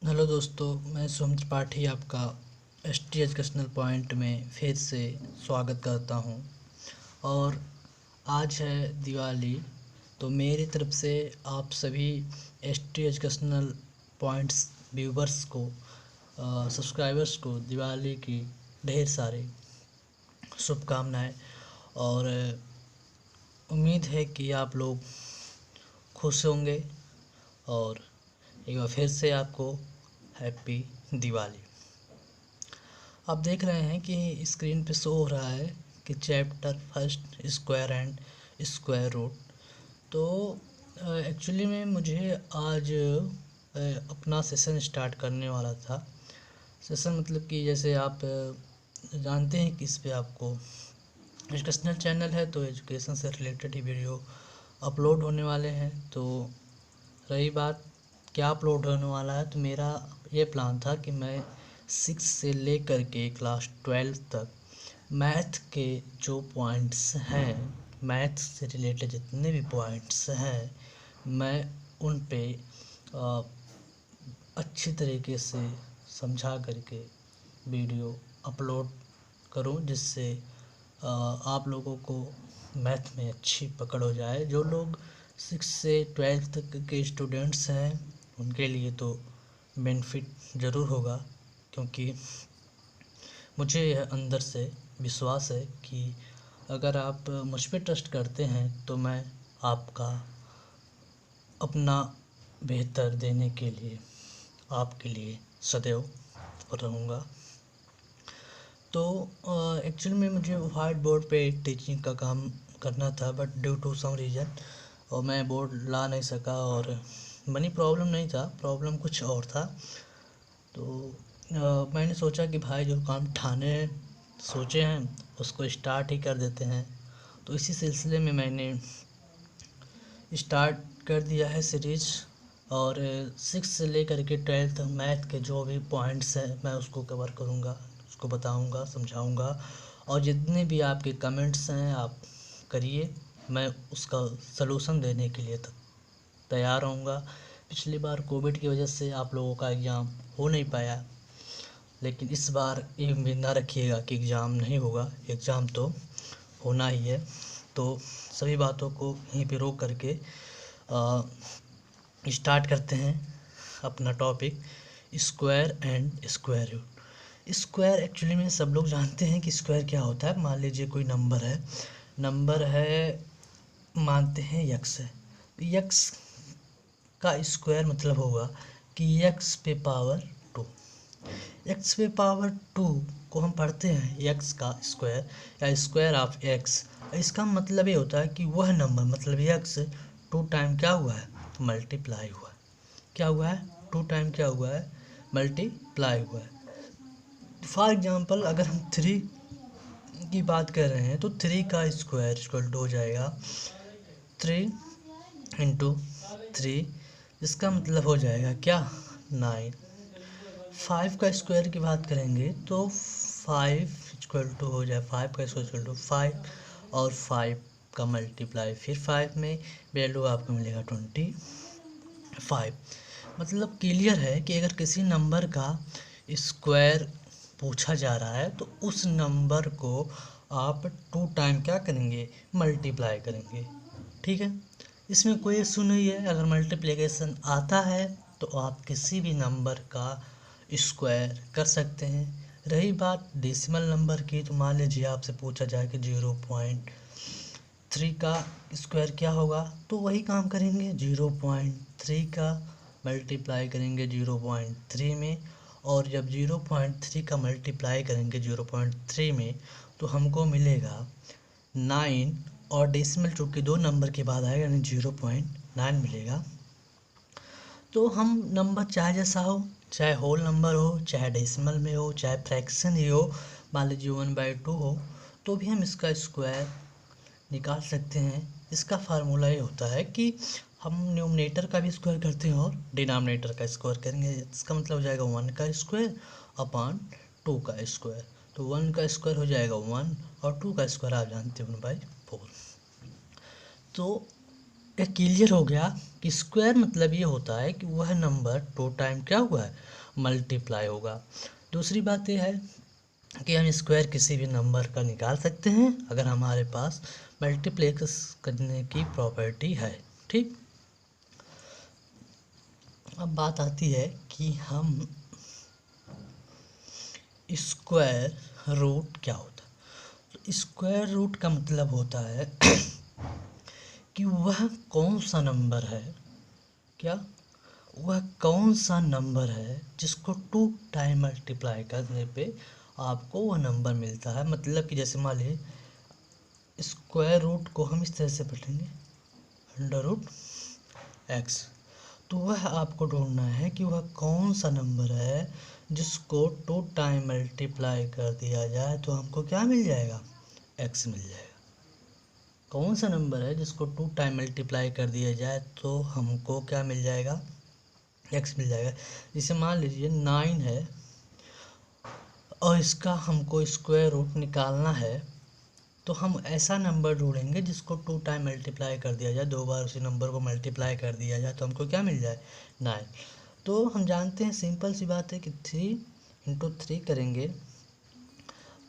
Hello दोस्तों, मैं सुमित त्रिपाठी आपका एसटी एजुकेशनल पॉइंट में फिर से स्वागत करता हूं। और आज है दिवाली, तो मेरी तरफ से आप सभी एसटी एजुकेशनल पॉइंट्स व्यूवर्स को, सब्सक्राइबर्स को दिवाली की ढेर सारी शुभकामनाएं। और उम्मीद है कि आप लोग खुश होंगे। और एक बार फिर से आपको हैप्पी दिवाली। आप देख रहे हैं कि स्क्रीन पे शो हो रहा है कि chapter first square and square root. तो एक्चुअली में मुझे आज अपना सेशन स्टार्ट करने वाला था। सेशन मतलब कि जैसे आप जानते हैं कि इस पे आपको एजुकेशनल चैनल है, तो एजुकेशन से रिलेटेड ही वीडियो अपलोड होने वाले हैं। तो रही बात क्या अपलोड होने वाला है, तो मेरा ये प्लान था कि मैं 6 से लेकर के क्लास 12 तक मैथ के जो पॉइंट्स हैं, मैथ से रिलेटेड जितने भी पॉइंट्स हैं, मैं उन पे अच्छी तरीके से समझा करके वीडियो अपलोड करूं, जिससे आप लोगों को मैथ में अच्छी पकड़ हो जाए। जो लोग 6 से 12 तक के स्टूडेंट्स हैं उनके लिए तो बेनिफिट ज़रूर होगा, क्योंकि मुझे यह अंदर से विश्वास है कि अगर आप मुझ पे ट्रस्ट करते हैं तो मैं आपका अपना बेहतर देने के लिए आपके लिए सदैव रहूँगा। तो एक्चुअली में मुझे वाइट बोर्ड पे टीचिंग का काम करना था, but due to some reason और मैं बोर्ड ला नहीं सका। और मनी प्रॉब्लम नहीं था, प्रॉब्लम कुछ और था। तो मैंने सोचा कि भाई जो काम ठाने सोचे हैं उसको स्टार्ट ही कर देते हैं। तो इसी सिलसिले में मैंने स्टार्ट कर दिया है सीरीज़। और 6 से लेकर के 12 तक मैथ के जो भी पॉइंट्स हैं मैं उसको कवर करूँगा, उसको बताऊँगा, समझाऊँगा। और जितने भी आपके कमेंट्स हैं आप करिए, मैं उसका सलूशन देने के लिए तैयार रहूँगा। पिछली बार कोविड की वजह से आप लोगों का एग्ज़ाम हो नहीं पाया, लेकिन इस बार ये उम्मीद ना रखिएगा कि एग्ज़ाम नहीं होगा, एग्ज़ाम तो होना ही है। तो सभी बातों को यहीं पे रोक करके स्टार्ट करते हैं अपना topic, square and square root. Square actually में सब लोग जानते हैं कि स्क्वायर क्या होता है। मान लीजिए कोई नंबर है, मानते हैं यक्स है, तो यक्स का स्क्वायर मतलब होगा कि एक्स पे पावर 2। एक्स पे पावर 2 को हम पढ़ते हैं एक्स का स्क्वायर या स्क्वायर ऑफ एक्स। इसका मतलब ये होता है कि वह नंबर, मतलब एक्स 2 टाइम क्या हुआ है, मल्टीप्लाई हुआ है। क्या हुआ है, 2 टाइम क्या हुआ है, मल्टीप्लाई हुआ है। फॉर एग्जांपल अगर हम 3 की बात कर रहे हैं तो 3 का स्क्वायर इक्वल टू हो जाएगा 3 इंटू 3, इसका मतलब हो जाएगा क्या, 9। 5 का स्क्वायर की बात करेंगे तो 5 इक्वल टू हो जाए, 5 का स्क्वायर इक्वल टू 5, और 5 का मल्टीप्लाई फिर 5 में, वैल्यू आपको मिलेगा 25। मतलब क्लियर है कि अगर किसी नंबर का स्क्वायर पूछा जा रहा है तो उस नंबर को आप 2 टाइम क्या करेंगे, मल्टीप्लाई करेंगे। ठीक है, इसमें कोई इशू नहीं है। अगर मल्टीप्लिकेशन आता है तो आप किसी भी नंबर का स्क्वायर कर सकते हैं। रही बात डेसिमल नंबर की, तो मान लीजिए आपसे पूछा जाए कि 0.3 का स्क्वायर क्या होगा, तो वही काम करेंगे, 0.3 का मल्टीप्लाई करेंगे 0.3 में। और जब 0.3 का मल्टीप्लाई करेंगे 0.3 में तो हमको मिलेगा 9, और डेसिमल चूँकि 2 नंबर के बाद आएगा यानी 0.9 मिलेगा। तो हम नंबर चाहे जैसा हो, चाहे होल नंबर हो, चाहे डेसिमल में हो, चाहे फ्रैक्शन ही हो, मान लीजिए 1/2 हो, तो भी हम इसका स्क्वायर निकाल सकते हैं। इसका फार्मूला ये होता है कि हम न्यूमरेटर का भी स्क्वायर करते हैं और डिनोमिनेटर का स्क्वायर करेंगे। इसका मतलब हो जाएगा 1 का स्क्वायर अपॉन 2 का स्क्वायर। तो 1 का स्क्वायर हो जाएगा 1, और 2 का स्क्वायर आप जानते हो 1/4। तो एक क्लियर हो गया कि स्क्वायर मतलब ये होता है कि वह नंबर 2 टाइम क्या हुआ है, मल्टीप्लाई होगा। दूसरी बात यह है कि हम स्क्वायर किसी भी नंबर का निकाल सकते हैं अगर हमारे पास मल्टीप्लेक्स करने की प्रॉपर्टी है। ठीक, अब बात आती है कि हम स्क्वायर रूट क्या होता है। तो स्क्वायर रूट का मतलब होता है कि वह कौन सा नंबर है, क्या वह कौन सा नंबर है जिसको 2 टाइम मल्टीप्लाई करने पे आपको वह नंबर मिलता है। मतलब कि जैसे मान लीजिए स्क्वायर रूट को हम इस तरह से पढ़ेंगे अंडर रूट एक्स, तो वह आपको ढूंढना है कि वह कौन सा नंबर है जिसको 2 टाइम मल्टीप्लाई कर दिया जाए तो हमको क्या मिल जाएगा, एक्स मिल जाएगा। कौन सा नंबर है जिसको 2 टाइम मल्टीप्लाई कर दिया जाए तो हमको क्या मिल जाएगा, एक्स मिल जाएगा। जैसे मान लीजिए 9 है और इसका हमको स्क्वायर रूट निकालना है, तो हम ऐसा नंबर ढूंढेंगे जिसको 2 टाइम मल्टीप्लाई कर दिया जाए, 2 बार उसी नंबर को मल्टीप्लाई कर दिया जाए तो हमको क्या मिल जाए, 9। तो हम जानते हैं, सिंपल सी बात है कि 3 इंटू 3 करेंगे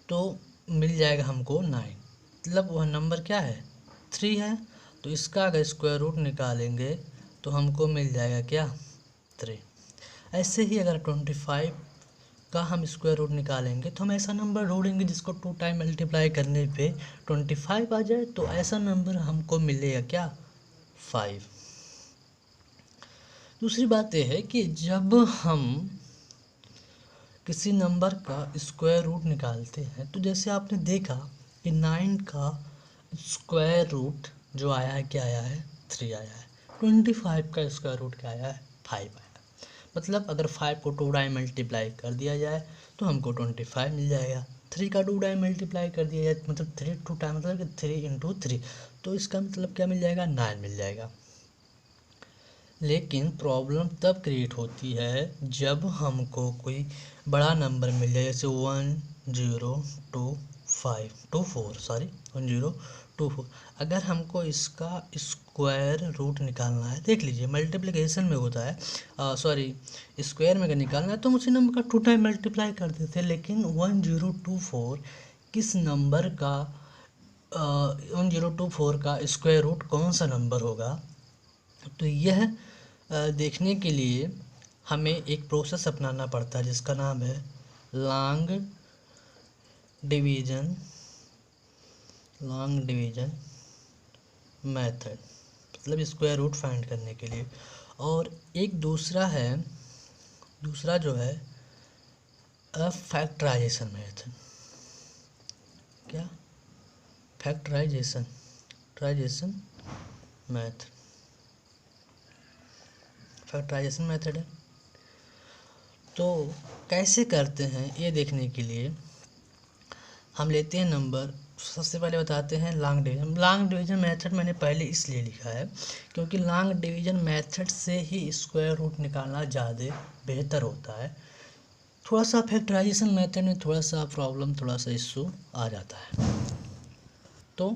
तो मिल जाएगा हमको 9। मतलब वह नंबर क्या है, 3 है। तो इसका अगर स्क्वायर रूट निकालेंगे तो हमको मिल जाएगा क्या, 3। ऐसे ही अगर 25 का हम स्क्वायर रूट निकालेंगे तो हम ऐसा नंबर ढूंढेंगे जिसको 2 टाइम मल्टीप्लाई करने पे 25 आ जाए, तो ऐसा नंबर हमको मिलेगा क्या, 5। दूसरी बात यह है कि जब हम किसी नंबर का स्क्वायर रूट निकालते हैं तो जैसे आपने देखा कि 9 का स्क्वायर रूट जो आया है क्या आया है, 3 आया है। 25 का स्क्वायर रूट क्या आया है, 5 आया है। मतलब अगर 5 को 2 टाइम मल्टीप्लाई कर दिया जाए तो हमको 25 मिल जाएगा। 3 का 2 टाइम मल्टीप्लाई कर दिया जाए मतलब 3 2 टाइम मतलब कि 3 इंटू 3, तो इसका मतलब क्या मिल जाएगा, 9 मिल जाएगा। लेकिन प्रॉब्लम तब क्रिएट होती है जब हमको कोई बड़ा नंबर मिल जाए, जैसे 1024। अगर हमको इसका स्क्वायर रूट निकालना है, देख लीजिए मल्टीप्लिकेशन में होता है, सॉरी स्क्वायर में अगर निकालना है तो हम उसी नंबर का 2 टाइम मल्टीप्लाई कर देते हैं। लेकिन 1024 किस नंबर का 1024 का स्क्वायर रूट कौन सा नंबर होगा, तो यह देखने के लिए हमें एक प्रोसेस अपनाना पड़ता है जिसका नाम है लॉन्ग डिवीजन मेथड, मतलब स्क्वायर रूट फाइंड करने के लिए। और एक दूसरा जो है फैक्टराइजेशन मेथड, क्या, फैक्टराइजेशन मेथड है। तो कैसे करते हैं ये देखने के लिए हम लेते हैं नंबर, सबसे पहले बताते हैं लॉन्ग डिवीजन मेथड मैंने पहले इसलिए लिखा है क्योंकि लॉन्ग डिवीजन मेथड से ही स्क्वायर रूट निकालना ज़्यादा बेहतर होता है। थोड़ा सा फैक्टराइजेशन मेथड में थोड़ा सा प्रॉब्लम, थोड़ा सा इशू आ जाता है। तो